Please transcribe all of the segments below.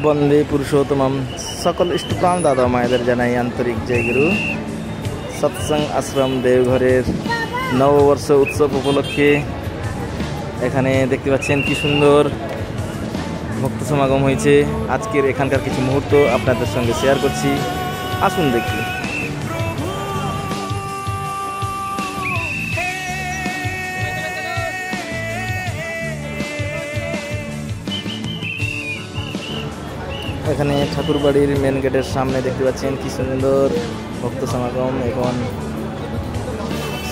বন্দে পুরুষোত্তমম। সকল ইষ্টপ্রাণ দাদা মায়েদের জানাই আন্তরিক জয়গুরু। সৎসঙ্গ আশ্রম দেওঘরের নববর্ষ উৎসব উপলক্ষে এখানে দেখতে পাচ্ছেন কি সুন্দর ভক্ত সমাগম হয়েছে। আজকের এখানকার কিছু মুহূর্ত আপনাদের সঙ্গে শেয়ার করছি, আসুন দেখি। এখানে ঠাকুরবাড়ির মেন গেটের সামনে দেখতে পাচ্ছেন কি সুন্দর ভক্ত সমাগম। এখন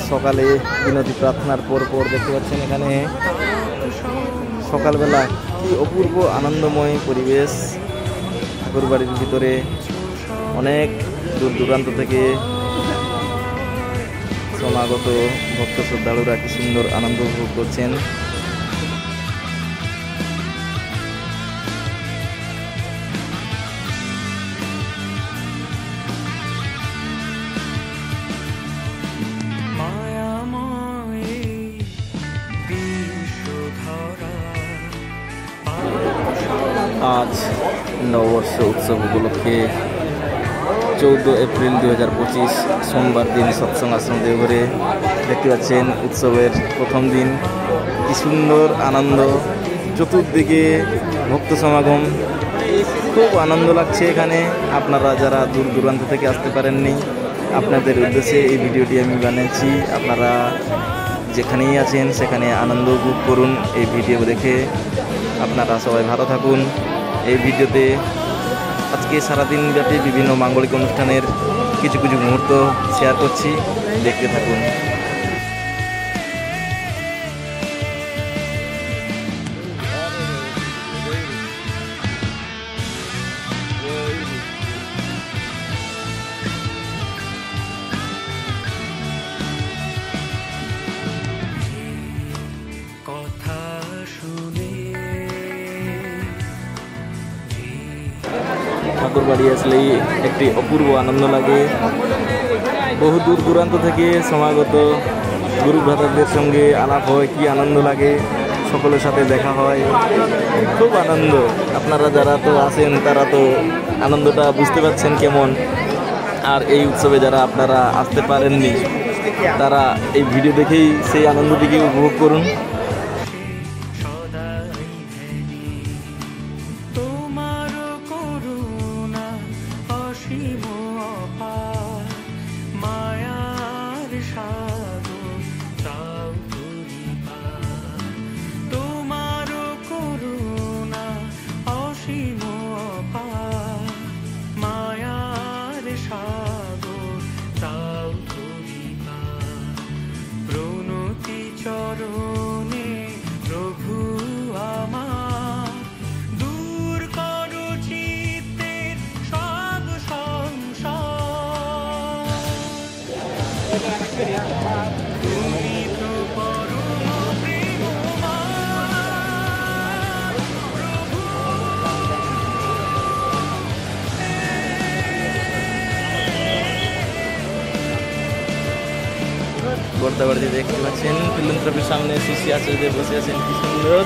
সকালে বিনতি প্রার্থনার পর দেখতে পাচ্ছেন এখানে সকালবেলা কি অপূর্ব আনন্দময় পরিবেশ। ঠাকুরবাড়ির ভিতরে অনেক দূর দূরান্ত থেকে সমাগত ভক্ত শ্রদ্ধালুরা কি সুন্দর আনন্দ উপভোগ করছেন। আজ নববর্ষ উৎসব উপলক্ষে 14 এপ্রিল 2025 সোমবার দিন সৎসঙ্গ আশ্রম দেওঘরে দেখতে পাচ্ছেন উৎসবের প্রথম দিন। কি সুন্দর আনন্দ, চতুর্দিকে ভক্ত সমাগম, খুব আনন্দ লাগছে এখানে। আপনারা যারা দূর দূরান্ত থেকে আসতে পারেননি, আপনাদের উদ্দেশ্যে এই ভিডিওটি আমি বানিয়েছি। আপনারা যেখানেই আছেন সেখানে আনন্দ উপভোগ করুন। এই ভিডিও দেখে আপনারা সবাই ভালো থাকুন। এই ভিডিওতে আজকে সারাদিন ব্যাপী বিভিন্ন মাঙ্গলিক অনুষ্ঠানের কিছু কিছু মুহূর্ত শেয়ার করছি, দেখতে থাকুন। ঠাকুরবাড়ি আসলেই একটি অপূর্ব আনন্দ লাগে। বহু দূর দূরান্ত থেকে সমাগত গুরু ভ্রাতাদের সঙ্গে আলাপ হয়, কি আনন্দ লাগে, সকলের সাথে দেখা হয়, খুব আনন্দ। আপনারা যারা তো আসেন তারা তো আনন্দটা বুঝতে পারছেন কেমন। আর এই উৎসবে যারা আপনারা আসতে পারেননি তারা এই ভিডিও দেখেই সেই আনন্দটিকে উপভোগ করুন। বর্দাবাড়িতে দেখতে পাচ্ছেন ফিল্মথেরাপির সামনে শিশি আচার্যদেব বসে আছেন, কি সুন্দর।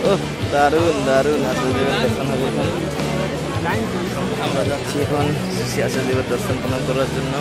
ওহ, দারুণ দারুণ আচার্যদেবের দর্শন হবে এখন। আমরা যাচ্ছি এখন শিশি আচার্যদেবের দর্শন প্রণাম করার জন্য।